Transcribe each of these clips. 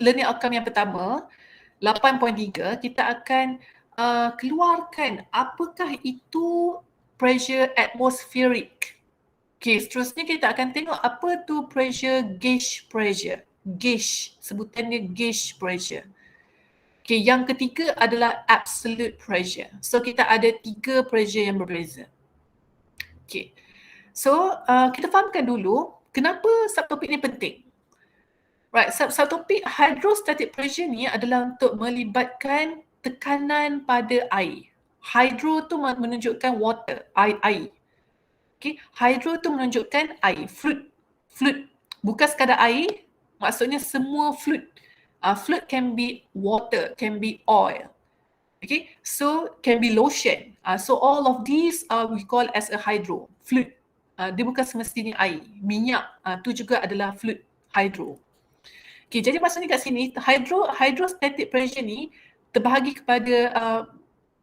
learning outcome yang pertama, 8.3, kita akan keluarkan apakah itu pressure atmospheric. Okay, seterusnya kita akan tengok apa tu pressure gauge pressure. Gauge, sebutannya gauge pressure. Okay, yang ketiga adalah absolute pressure. So kita ada 3 pressure yang berbeza. Okay, so kita fahamkan dulu kenapa subtopik ni penting. Right, subtopik hydrostatic pressure ni adalah untuk melibatkan tekanan pada air. Hydro tu menunjukkan water, air. Okay, hydro tu menunjukkan air, fluid. Bukan sekadar air, maksudnya semua fluid. Fluid can be water, can be oil. Okay, so can be lotion. So all of these we call as a hydro, fluid. Dia bukan semestinya air, minyak tu juga adalah fluid, hydro. Okay, jadi maksudnya kat sini hydrostatic pressure ni terbahagi kepada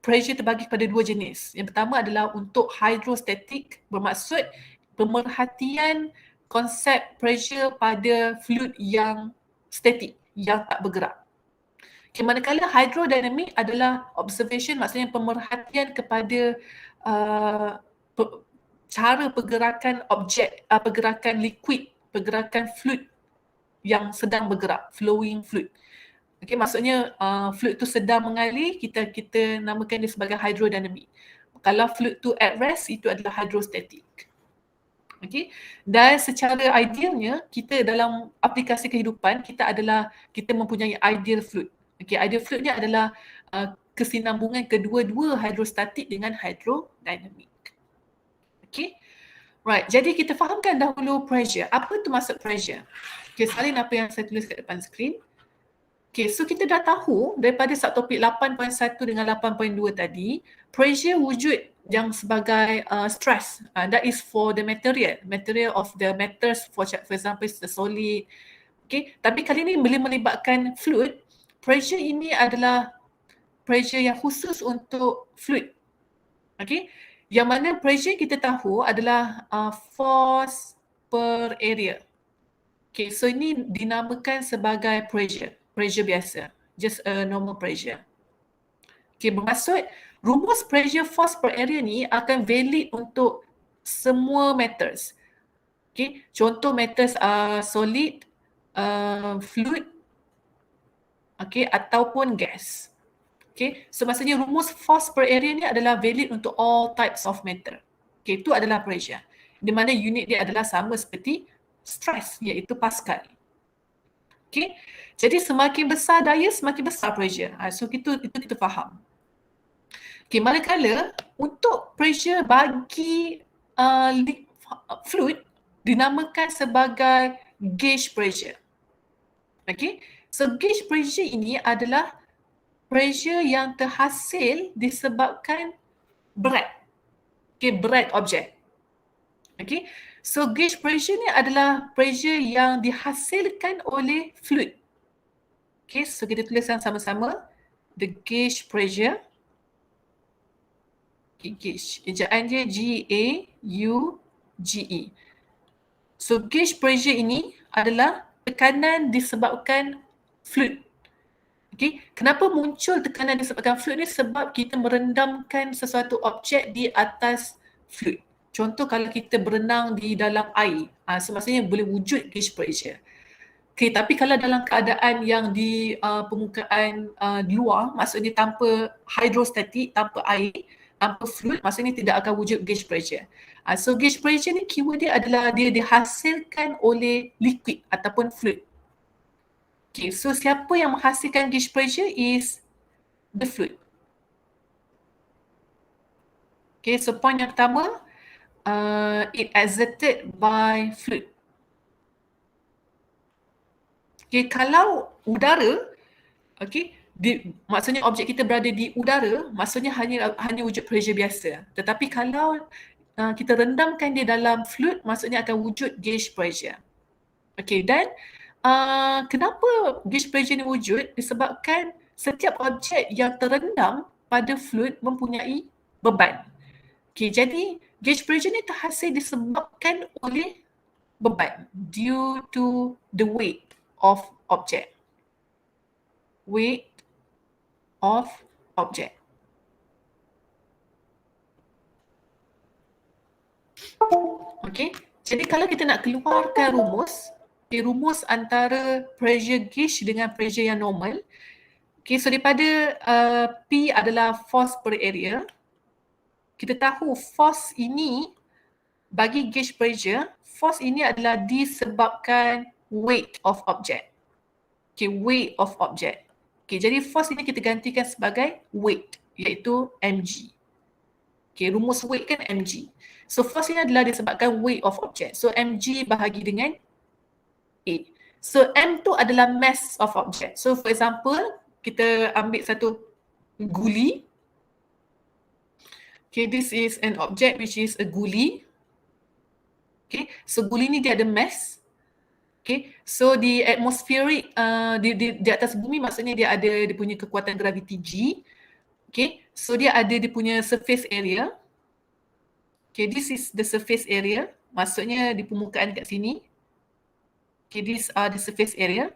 pressure terbagi kepada 2 jenis. Yang pertama adalah untuk hydrostatic, bermaksud pemerhatian konsep pressure pada fluid yang statik, yang tak bergerak. Okay, manakala hydrodynamic adalah observation, maksudnya pemerhatian kepada cara pergerakan objek, pergerakan liquid, pergerakan fluid yang sedang bergerak, flowing fluid. Okay, maksudnya fluid tu sedang mengalir, kita namakan dia sebagai hydrodynamic. Kalau fluid tu at rest, itu adalah hydrostatic. Okay, dan secara idealnya kita dalam aplikasi kehidupan kita mempunyai ideal fluid. Okay, ideal fluid ni adalah kesinambungan kedua-dua hydrostatic dengan hydrodynamic. Okay, right. Jadi kita fahamkan dahulu pressure. Apa tu maksud pressure? Okay, salin apa yang saya tulis kat depan skrin. Okay, so kita dah tahu daripada subtopik 8.1 dengan 8.2 tadi, pressure wujud yang sebagai stress. That is for the material of the matters, for example, the solid. Okay, tapi kali ini bila melibatkan fluid, pressure ini adalah pressure yang khusus untuk fluid. Okay, yang mana pressure kita tahu adalah force per area. Okay, so ini dinamakan sebagai pressure biasa, just a normal pressure. Okay, bermaksud rumus pressure force per area ni akan valid untuk semua matters. Okay, contoh matters solid, fluid, okay, ataupun gas. Okay, so maksudnya rumus force per area ni adalah valid untuk all types of matter. Okay, itu adalah pressure. Di mana unit dia adalah sama seperti stress, iaitu Pascal. Okay, jadi semakin besar daya, semakin besar pressure. So itu kita faham. Okay, manakala untuk pressure bagi fluid dinamakan sebagai gauge pressure. Okay, so gauge pressure ini adalah pressure yang terhasil disebabkan berat. Okay, berat objek. Okay, so gauge pressure ni adalah pressure yang dihasilkan oleh fluid. Okay, so kita tuliskan sama-sama. The gauge pressure. Okay, gauge. Ejaan dia G-A-U-G-E. So gauge pressure ini adalah tekanan disebabkan fluid. Okay, kenapa muncul tekanan disebabkan fluid ni? Sebab kita merendamkan sesuatu objek di atas fluid. Contoh kalau kita berenang di dalam air, maksudnya boleh wujud gauge pressure. Okay, tapi kalau dalam keadaan yang di permukaan luar, maksudnya tanpa hydrostatic, tanpa air, tanpa fluid, maksudnya tidak akan wujud gauge pressure. So gauge pressure ni keyword dia adalah dia dihasilkan oleh liquid ataupun fluid. Okay, so siapa yang menghasilkan gauge pressure is the fluid. Okay, so point yang pertama, it exerted by fluid. Okay, kalau udara, okay, maksudnya objek kita berada di udara, maksudnya hanya wujud pressure biasa. Tetapi kalau kita rendamkan dia dalam fluid, maksudnya akan wujud gauge pressure. Okay, dan kenapa gauge pressure ni wujud? Disebabkan setiap objek yang terendam pada fluid mempunyai beban. Okay, jadi gauge pressure ni terhasil disebabkan oleh beban due to the weight of object. weight of object. Okay, jadi kalau kita nak keluarkan rumus, rumus antara pressure gauge dengan pressure yang normal, okay, so daripada P adalah force per area, kita tahu force ini bagi gauge pressure, force ini adalah disebabkan weight of object. Okay, weight of object. Okay, jadi force ini kita gantikan sebagai weight, iaitu mg. Okay, rumus weight kan mg. So force ini adalah disebabkan weight of object. So mg bahagi dengan A. So m tu adalah mass of object. So for example, kita ambil satu guli. Okay, this is an object which is a guli. Okay, so guli ni dia ada mass. Okay, so di atmospheric, di atas bumi maksudnya dia ada dia punya kekuatan graviti G. Okay, so dia ada dia punya surface area. Okay, this is the surface area. Maksudnya di permukaan kat sini. Okay, these are the surface area.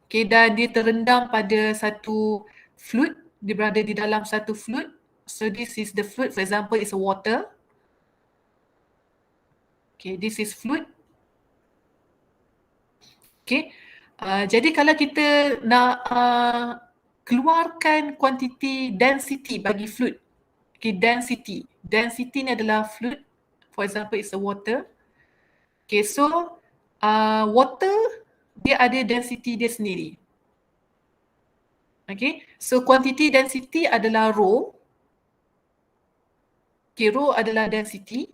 Okay, dan dia terendam pada satu fluid. Dia berada di dalam satu fluid. So this is the fluid. For example, it's a water. Okay, this is fluid. Okay, jadi kalau kita nak keluarkan kuantiti density bagi fluid. Okay, density. Density ni adalah fluid. For example, it's a water. Okay, so water dia ada density dia sendiri. Okay, so quantity density adalah rho. Okay, rho adalah density.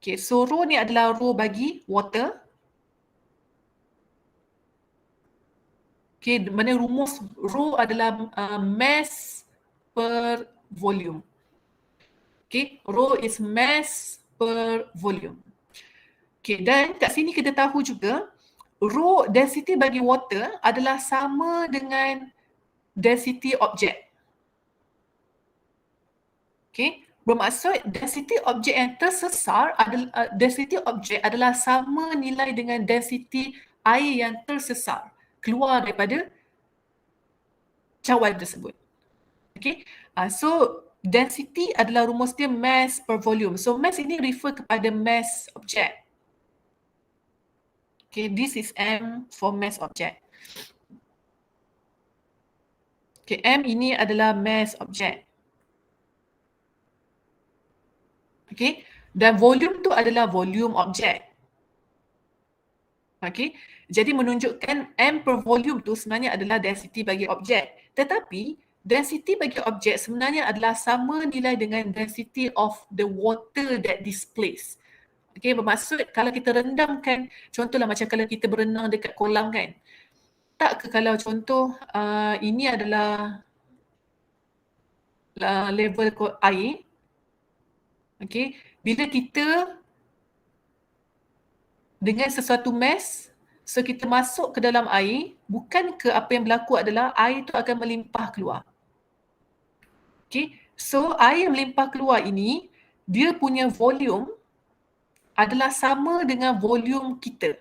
Okay, so rho ni adalah rho bagi water. Okay, mana rumus rho adalah mass per volume. Okay, rho is mass per volume. Okay, dan kat sini kita tahu juga rho density bagi water adalah sama dengan density objek. Okay, bermaksud density objek yang tersesar adalah density objek adalah sama nilai dengan density air yang tersesar keluar daripada cawan tersebut. Okay, so density adalah rumus dia mass per volume. So mass ini refer kepada mass object. Okay, this is M for mass object. Okay, M ini adalah mass object. Okay, dan volume tu adalah volume object. Okay, jadi menunjukkan M per volume tu sebenarnya adalah density bagi objek. Tetapi density bagi objek sebenarnya adalah sama nilai dengan density of the water that displaced. Okay, bermaksud kalau kita rendamkan, contohlah macam kalau kita berenang dekat kolam kan. Tak ke kalau contoh ini adalah level air. Okay, bila kita dengan sesuatu mass, so kita masuk ke dalam air, bukan ke apa yang berlaku adalah air tu akan melimpah keluar. Okay, so air yang melimpah keluar ini, dia punya volume adalah sama dengan volume kita.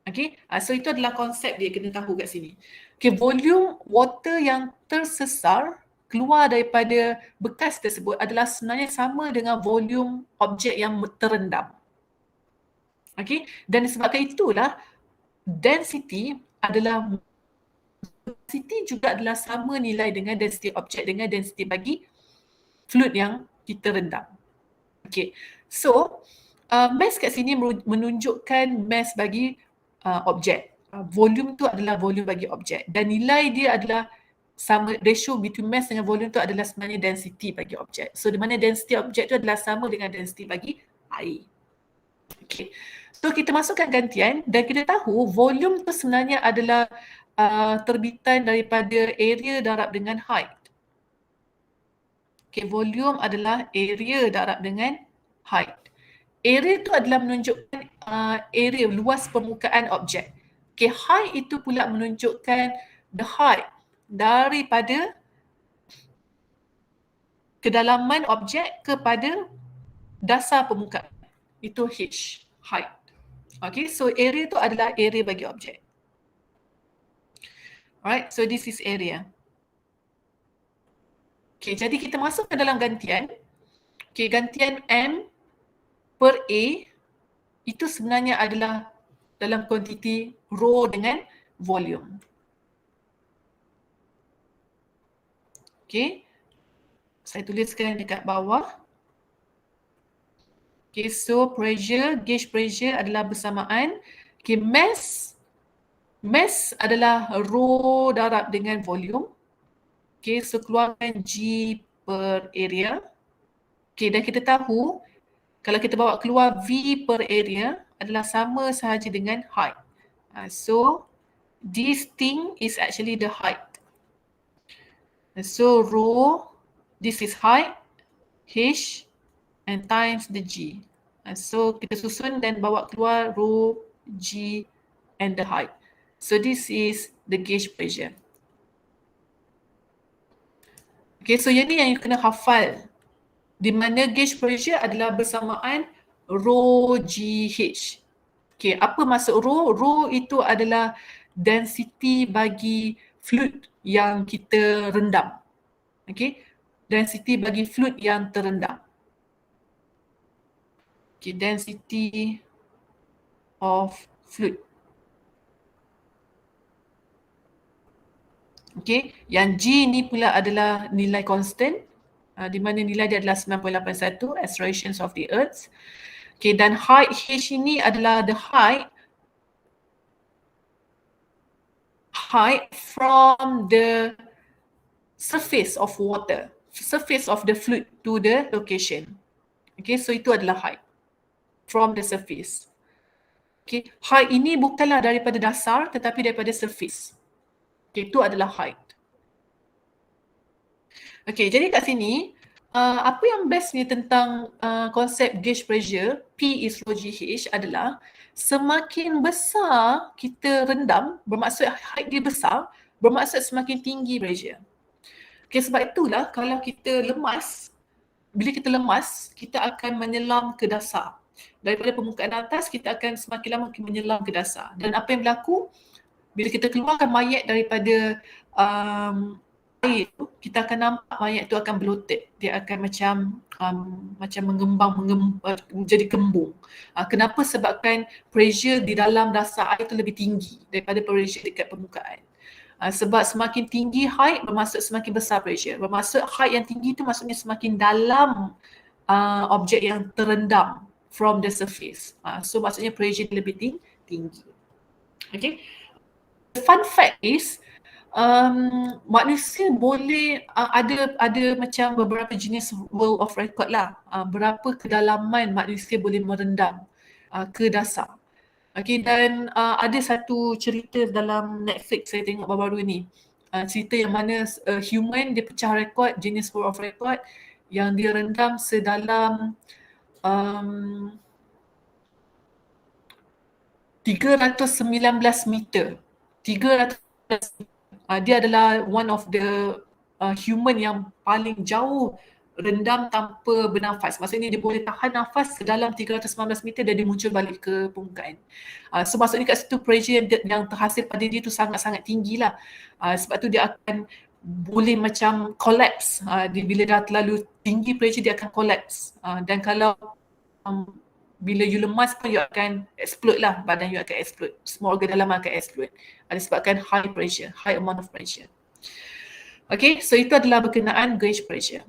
Okay, so itu adalah konsep dia kena tahu kat sini. Okay, volume water yang tersesar keluar daripada bekas tersebut adalah sebenarnya sama dengan volume objek yang terendam. Okay, dan disebabkan itulah density juga adalah sama nilai dengan density objek dengan density bagi fluid yang kita rendam. Okay, so mass kat sini menunjukkan mass bagi objek. Volume tu adalah volume bagi objek dan nilai dia adalah sama, ratio between mass dengan volume tu adalah sebenarnya density bagi objek. So di mana density objek tu adalah sama dengan density bagi air. Okay, so kita masukkan gantian dan kita tahu volume tu sebenarnya adalah terbitan daripada area darab dengan height. Okay, volume adalah area darab dengan height. Area tu adalah menunjukkan area luas permukaan objek. Okay, height itu pula menunjukkan the height daripada kedalaman objek kepada dasar permukaan. Itu H, height. Okay, so area tu adalah area bagi objek. Alright, so this is area. Okay, jadi kita masuk ke dalam gantian. Okay, gantian M per A itu sebenarnya adalah dalam kuantiti row dengan volume. Okay, saya tuliskan dekat bawah. Okay, so pressure, gauge pressure adalah bersamaan. Okay, mass adalah row darab dengan volume. Okay, so keluarkan G per area. Okay, dan kita tahu kalau kita bawa keluar V per area adalah sama sahaja dengan height. So, this thing is actually the height. So, rho, this is height, H, and times the G. So, kita susun dan bawa keluar rho, G, and the height. So, this is the gauge pressure. Okay, so yang ni yang you kena hafal. Di mana gauge pressure adalah bersamaan rho GH. Okay, apa maksud rho? Rho itu adalah density bagi fluid yang kita rendam. Okay, density bagi fluid yang terendam. Okay, density of fluid. Okay, yang G ni pula adalah nilai constant, di mana nilai dia adalah 9.81 accelerations of the earth. Okay, dan height H ini adalah the height from the surface of water, surface of the fluid to the location. Okay, so itu adalah height from the surface. Okay, height ini bukanlah daripada dasar tetapi daripada surface. Okay, itu adalah height. Okay, jadi kat sini, apa yang bestnya tentang konsep gauge pressure, P is rho GH adalah semakin besar kita rendam, bermaksud height dia besar, bermaksud semakin tinggi pressure. Okay, sebab itulah kalau kita lemas, bila kita lemas, kita akan menyelam ke dasar. Daripada permukaan atas, kita akan semakin lama menyelam ke dasar. Dan apa yang berlaku? Bila kita keluarkan mayat daripada air tu, kita akan nampak mayat tu akan bloated. Dia akan macam mengembang menjadi kembung. Kenapa? Sebabkan pressure di dalam dasar air tu lebih tinggi daripada pressure dekat permukaan. Sebab semakin tinggi height bermaksud semakin besar pressure. Bermaksud height yang tinggi tu maksudnya semakin dalam objek yang terendam from the surface. So maksudnya pressure lebih tinggi. Okay. The fun fact is manusia boleh ada macam beberapa jenis world of record lah. Berapa kedalaman manusia boleh merendam ke dasar. Okay, dan ada satu cerita dalam Netflix saya tengok baru-baru ni. Cerita yang mana human dia pecah rekod, jenis world of record yang dia rendam sedalam 319 meter. 319 meter. Dia adalah one of the human yang paling jauh rendam tanpa bernafas. Maksudnya dia boleh tahan nafas sedalam 319 meter dan dia muncul balik ke permukaan. So maksudnya kat situ pressure yang terhasil pada dia tu sangat-sangat tinggi lah. Sebab tu dia akan boleh macam collapse. Bila dah terlalu tinggi pressure dia akan collapse. Dan kalau bila you lemas pun you akan explode lah, badan you akan explode. Semua organ dalam akan explode. Disebabkan high pressure, high amount of pressure. Okay, so itu adalah berkenaan gauge pressure.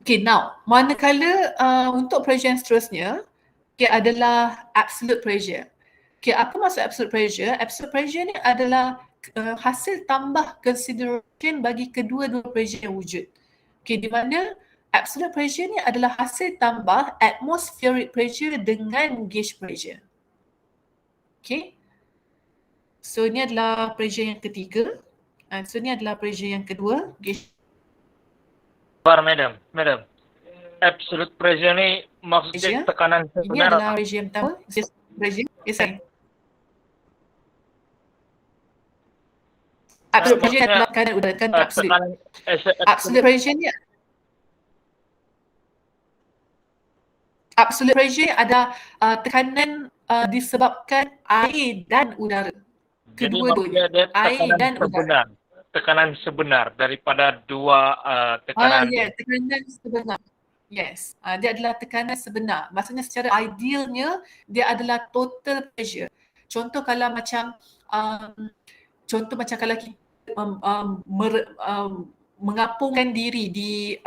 Okay, now manakala untuk pressure yang seterusnya, okay, adalah absolute pressure. Okay, apa maksud absolute pressure? Absolute pressure ni adalah hasil tambah consideration bagi kedua-dua pressure yang wujud. Okay, di mana absolute pressure ni adalah hasil tambah atmospheric pressure dengan gauge pressure. Okay. So ni adalah pressure yang ketiga. So ni adalah pressure yang kedua. Gauge. Madam. Absolute pressure ni maksudnya tekanan sebenar. Ini adalah pressure yang pertama. Pressure. Yes, sir. Absolute pressure adalah tekanan udara, kan absolute. Absolute pressure ni absolute pressure ada tekanan disebabkan air dan udara. Jadi kedua-duanya, maksudnya dia air tekanan dan udara. sebenar. Tekanan sebenar daripada dua tekanan. Ya, tekanan sebenar. Yes, dia adalah tekanan sebenar. Maksudnya secara idealnya dia adalah total pressure. Contoh kalau macam um, contoh macam kalau kita mengapungkan diri di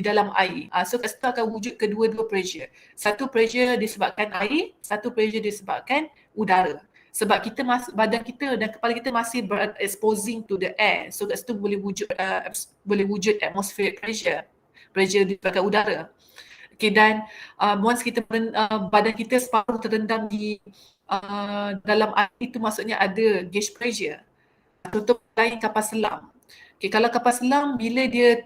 dalam air. So kat situ akan wujud kedua-dua pressure. Satu pressure disebabkan air, satu pressure disebabkan udara. Sebab kita badan kita dan kepala kita masih exposing to the air. So kat situ boleh wujud atmospheric pressure. Pressure disebabkan udara. Okay, dan once kita badan kita separuh terendam di dalam air, itu maksudnya ada gauge pressure. Contoh lain kapal selam. Okay, kalau kapal selam bila dia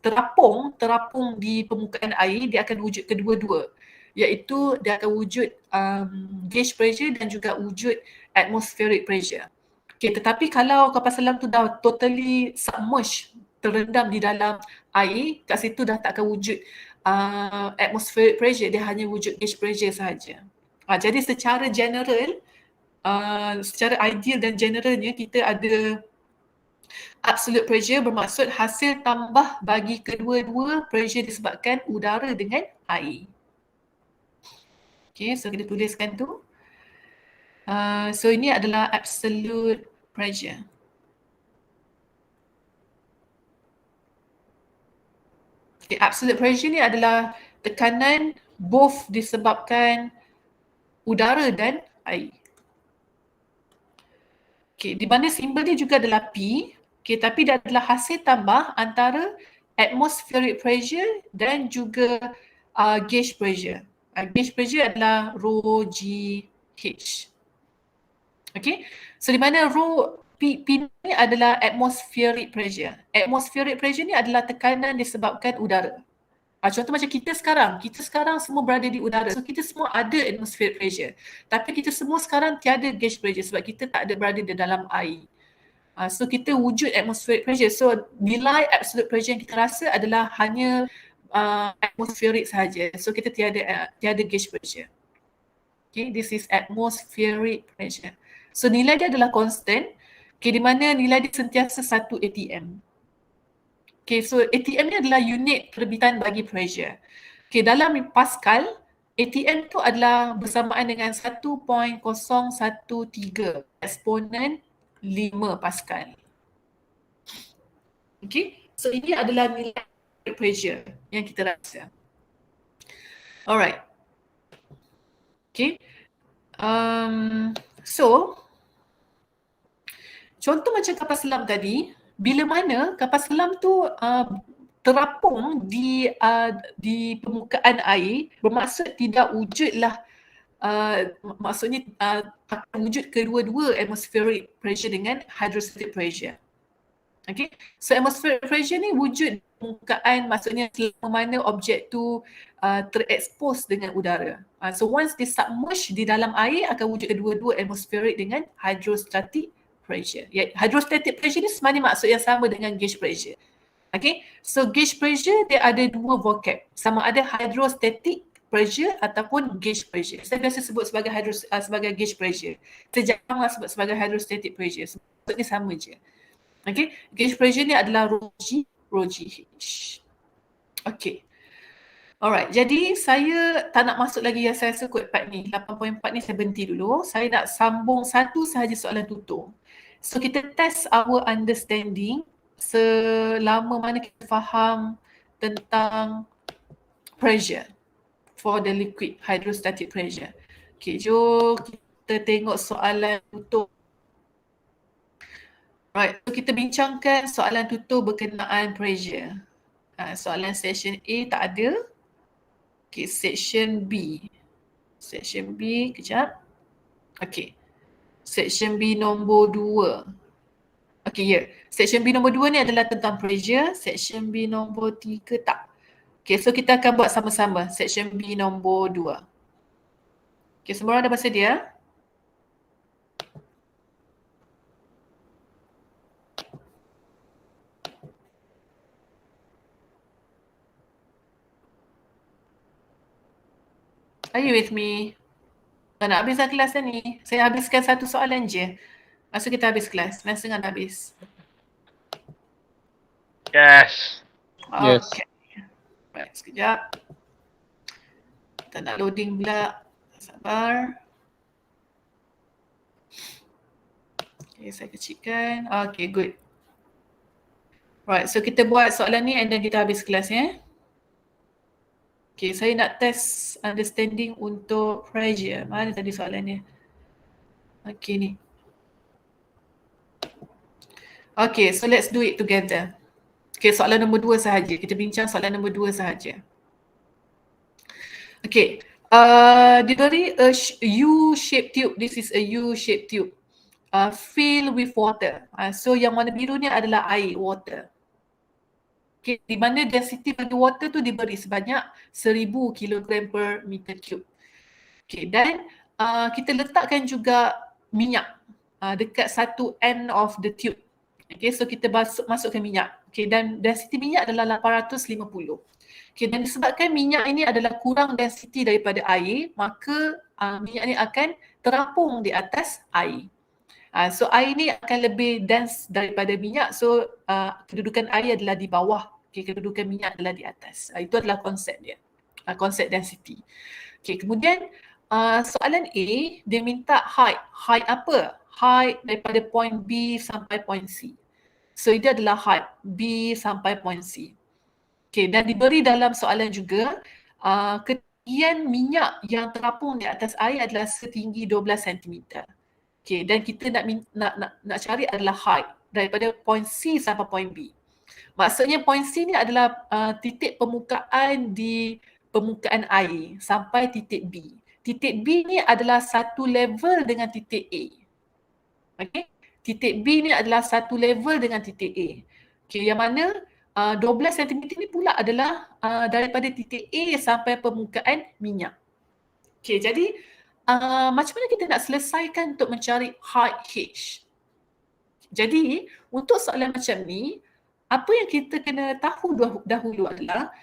terapung di permukaan air, dia akan wujud kedua-dua, iaitu dia akan wujud gauge pressure dan juga wujud atmospheric pressure. Okay, tetapi kalau kapal selam tu dah totally submerged, terendam di dalam air, kat situ dah tak akan wujud atmospheric pressure, dia hanya wujud gauge pressure sahaja. Jadi secara general, secara ideal dan generalnya kita ada absolute pressure, bermaksud hasil tambah bagi kedua-dua pressure disebabkan udara dengan air. Okay, so kita tuliskan tu. So ini adalah absolute pressure. Okay, absolute pressure ni adalah tekanan both disebabkan udara dan air. Okay, di mana simbol dia juga adalah P. Okay, tapi dia adalah hasil tambah antara atmospheric pressure dan juga gauge pressure. Gauge pressure adalah rho G H. Okay, so di mana rho P ni adalah atmospheric pressure. Atmospheric pressure ni adalah tekanan disebabkan udara. Contoh macam kita sekarang semua berada di udara. So kita semua ada atmospheric pressure. Tapi kita semua sekarang tiada gauge pressure sebab kita tak ada berada di dalam air. So kita wujud atmospheric pressure. So nilai absolute pressure yang kita rasa adalah hanya atmospheric sahaja. So kita tiada gauge pressure. Okay, this is atmospheric pressure. So nilai dia adalah constant. Okay, di mana nilai dia sentiasa 1 atm. Okay, so atm ni adalah unit terbitan bagi pressure. Okay, dalam Pascal, atm tu adalah bersamaan dengan 1.013 eksponen 5 Pascal. Okay, so ini adalah nilai pressure yang kita rasa. Alright. Okay. So, contoh macam kapal selam tadi, bila mana kapal selam tu terapung di permukaan air, bermaksud tidak wujudlah maksudnya akan wujud kedua-dua atmospheric pressure dengan hydrostatic pressure. Okay, so atmospheric pressure ni wujud permukaan, maksudnya selama mana objek tu terekspos dengan udara. So once dia submerge di dalam air, akan wujud kedua-dua atmospheric dengan hydrostatic pressure. Hydrostatic pressure ni sebenarnya maksud yang sama dengan gauge pressure. Okay, so gauge pressure dia ada dua vocab, sama ada hydrostatic pressure ataupun gauge pressure. Saya biasa sebut sebagai sebagai gauge pressure. Saya jarang sebut sebagai hydrostatic pressure. Maksudnya sama je. Okay, gauge pressure ni adalah rho GH. Okay. Alright, jadi saya tak nak masuk lagi yang saya rasa kot part ni. 8.4 ni saya berhenti dulu. Saya nak sambung satu sahaja soalan tutur. So kita test our understanding selama mana kita faham tentang pressure for the liquid, hydrostatic pressure. Okay, jom kita tengok soalan tutur. Right, so kita bincangkan soalan tutur berkenaan pressure. Soalan section A tak ada. Okay, section B. Section B, kejap. Okay. Section B nombor 2. Okay, ya. Yeah. Section B nombor 2 ni adalah tentang pressure. Section B nombor 3 tak. Okay, so kita akan buat sama-sama. Section B nombor 2. Okay, semua orang dah bersedia? Are you with me? Nak habis dah kelas dah ni. Saya habiskan satu soalan je. Lepas tu kita habis kelas. Kelas tengah dah habis. Yes. Yes. Okay. Baik, sekejap. Kita nak loading pula. Sabar. Okay, saya kecilkan. Okay, good. Right, so kita buat soalan ni and then kita habis kelas ya. Okay, saya nak test understanding untuk pressure. Mana tadi soalannya? Okay, ni. Okay, so let's do it together. Okay, soalan nombor 2 sahaja. Kita bincang soalan nombor 2 sahaja. Okay, diberi a U-shaped tube. This is a U-shaped tube. Filled with water. So yang warna biru ni adalah air, water. Okay, di mana density bagi water tu diberi sebanyak 1000 kg per meter cube. Okay, dan kita letakkan juga minyak dekat satu end of the tube. Okay, so kita masukkan minyak. Okay, dan density minyak adalah 850. Okay, dan disebabkan minyak ini adalah kurang density daripada air, maka minyak ini akan terapung di atas air. So air ni akan lebih dense daripada minyak, so kedudukan air adalah di bawah, okay, kedudukan minyak adalah di atas. Itu adalah konsep dia, konsep density. Okay, kemudian soalan A, dia minta height. Height apa? Height daripada point B sampai point C. So itu adalah height B sampai point C. Okay, dan diberi dalam soalan juga ketinggian minyak yang terapung di atas air adalah setinggi 12 cm. Okay, dan kita nak cari adalah height daripada point C sampai point B. Maksudnya point C ni adalah titik permukaan di permukaan air sampai titik B. Titik B ni adalah satu level dengan titik A. Okay, titik B ni adalah satu level dengan titik A. Okay, yang mana 12 cm ni pula adalah daripada titik A sampai permukaan minyak. Okay, jadi macam mana kita nak selesaikan untuk mencari height H? Jadi, untuk soalan macam ni, apa yang kita kena tahu dahulu adalah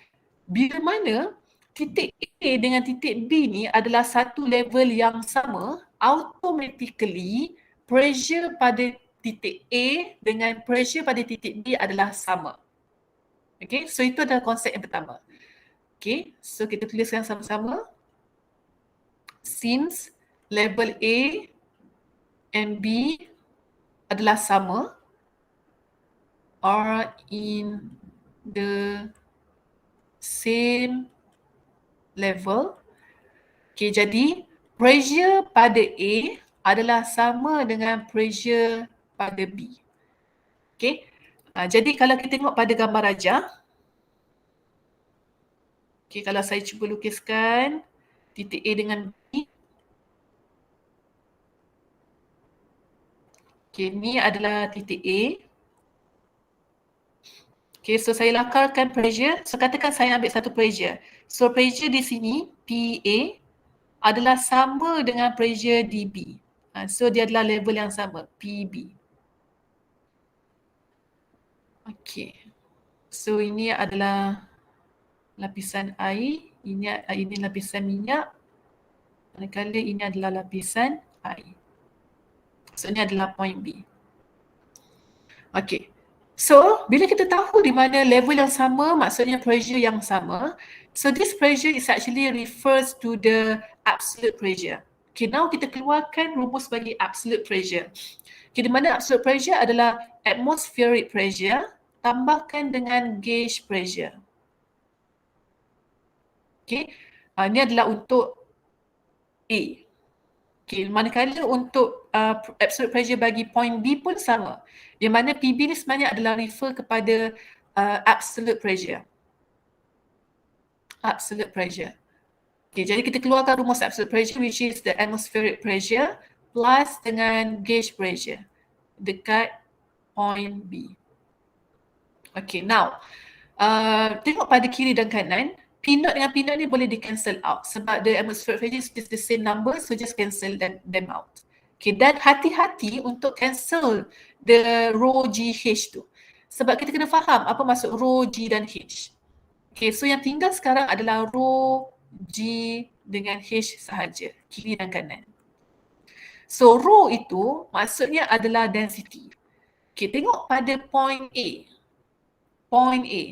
bila mana titik A dengan titik B ni adalah satu level yang sama, automatically pressure pada titik A dengan pressure pada titik B adalah sama. Okay, so itu adalah konsep yang pertama. Okay, so kita tuliskan sama-sama. Since level A and B adalah sama, are in the same level. Okay, jadi pressure pada A adalah sama dengan pressure pada B. Okay, jadi kalau kita tengok pada gambar rajah, okay, kalau saya cuba lukiskan titik A dengan B. Okay, ni adalah titik A. Okay, so saya lakarkan pressure. So katakan saya ambil satu pressure. So pressure di sini, PA, adalah sama dengan pressure DB. So dia adalah level yang sama, PB. Okay. So ini adalah lapisan air, ini lapisan minyak. Manakala ini adalah lapisan air. So ini adalah point B. Okay. So bila kita tahu di mana level yang sama, maksudnya pressure yang sama. So this pressure is actually refers to the absolute pressure. Okay, now kita keluarkan rumus bagi absolute pressure. Okay, di mana absolute pressure adalah atmospheric pressure tambahkan dengan gauge pressure. Okay, ini adalah untuk A. Okay, manakala untuk absolute pressure bagi point B pun sama. Yang mana PB ni sebenarnya adalah refer kepada absolute pressure. Absolute pressure. Okay, jadi kita keluarkan rumus absolute pressure which is the atmospheric pressure plus dengan gauge pressure dekat point B. Okay, now tengok pada kiri dan kanan. P naught dengan P naught ni boleh di cancel out sebab the atmospheric pressure is the same number, so just cancel them out. Okay, dan hati-hati untuk cancel the rho GH tu. Sebab kita kena faham apa maksud rho G dan H. Okay, so yang tinggal sekarang adalah rho G dengan H sahaja, kiri dan kanan. So rho itu maksudnya adalah density. Okay, tengok pada point A. Point A.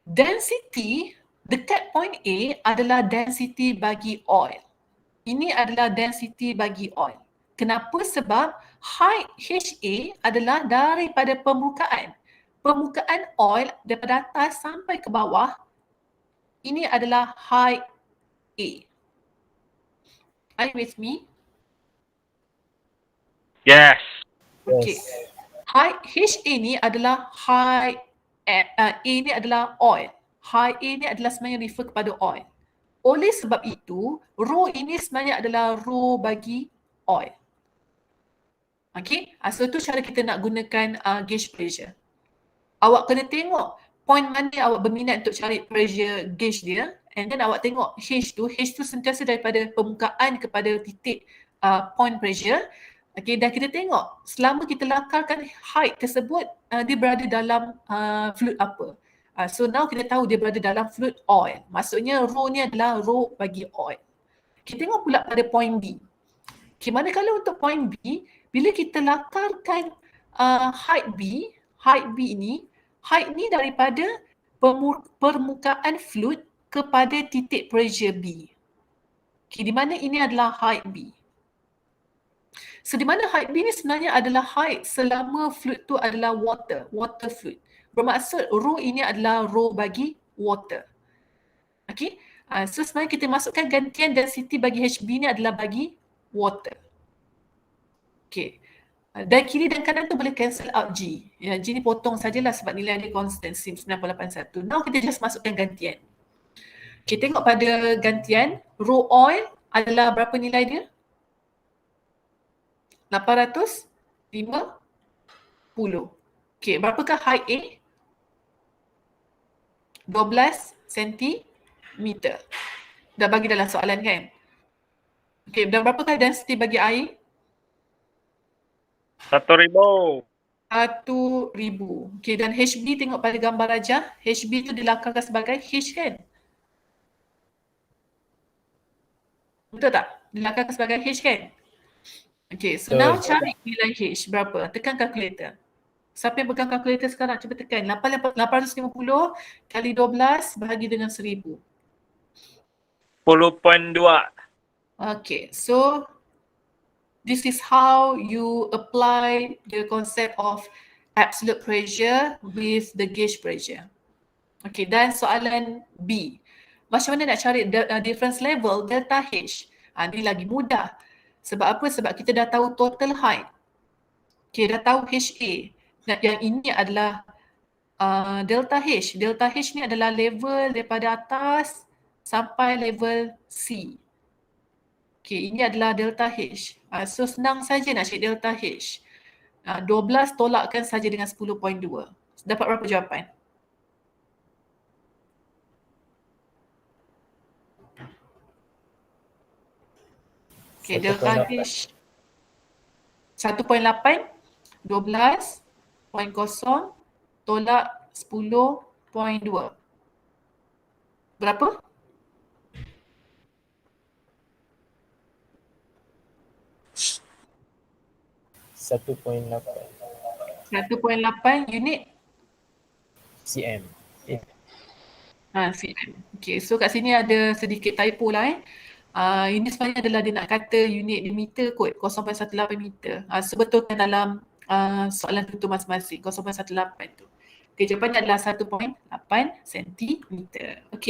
Density dekat point A adalah density bagi oil. Ini adalah density bagi oil. Kenapa? Sebab height HA adalah daripada permukaan. Permukaan oil daripada atas sampai ke bawah, ini adalah height A. Are you with me? Yes. Okay. Height HA ni adalah height A ni adalah oil. Height A ni adalah sebenarnya refer kepada oil. Oleh sebab itu, rho ini sebenarnya adalah rho bagi oil. Okay, so tu cara kita nak gunakan gauge pressure. Awak kena tengok point mana awak berminat untuk cari pressure gauge dia, and then awak tengok H tu sentiasa daripada permukaan kepada titik point pressure. Okay, dan kita tengok selama kita lakarkan height tersebut, dia berada dalam fluid apa. So now kita tahu dia berada dalam fluid oil. Maksudnya rho ni adalah rho bagi oil. Kita tengok pula pada point B. Okay, manakala untuk point B, bila kita lakarkan height B ni daripada permukaan fluid kepada titik pressure B. Okay, di mana ini adalah height B. So di mana height B ni sebenarnya adalah height selama fluid tu adalah water fluid. Bermaksud rho ini adalah rho bagi water. Okay, so sebenarnya kita masukkan gantian density bagi HB ni adalah bagi water. Okay, dan kiri dan kanan tu boleh cancel out G. Ya, G ni potong sajalah sebab nilai dia constant, SIM 981. Now kita just masukkan gantian. Okay, tengok pada gantian, rho oil adalah berapa nilai dia? 850. Okay, berapakah height A? 12 cm. Dah bagi dalam soalan kan? Okay, dan berapakah density bagi air? 1,000. 1,000. Okay, dan HB tengok pada gambar rajah, HB tu dilakarkan sebagai H kan? Betul tak? Dilakarkan sebagai H kan? Okay, so now cari nilai H berapa? Tekan kalkulator. Siapa yang pegang kalkulator sekarang? Cuba tekan. 850 kali 12 bahagi dengan 1,000. 10.2. Okay, so this is how you apply the concept of absolute pressure with the gauge pressure. Okay, dan soalan B. Macam mana nak cari difference level delta H? Ini lagi mudah. Sebab apa? Sebab kita dah tahu total height. Okay, dah tahu HA. Yang ini adalah delta H. Delta H ni adalah level daripada atas sampai level C. Okay, ini adalah delta H. So senang saja nak cari delta H. 12 tolakkan saja dengan 10.2. Dapat berapa jawapan? Okay, delta H 1.8, 12.0 tolak 10.2. Berapa? 1.8 unit cm. cm. Okay, so kat sini ada sedikit typo lah ini sebenarnya adalah dia nak kata unit di meter kot, 0.18 meter. Sebetulkan dalam soalan tu masing-masing, 0.18 tu. Okay, jawapannya adalah 1.8 cm. Okay.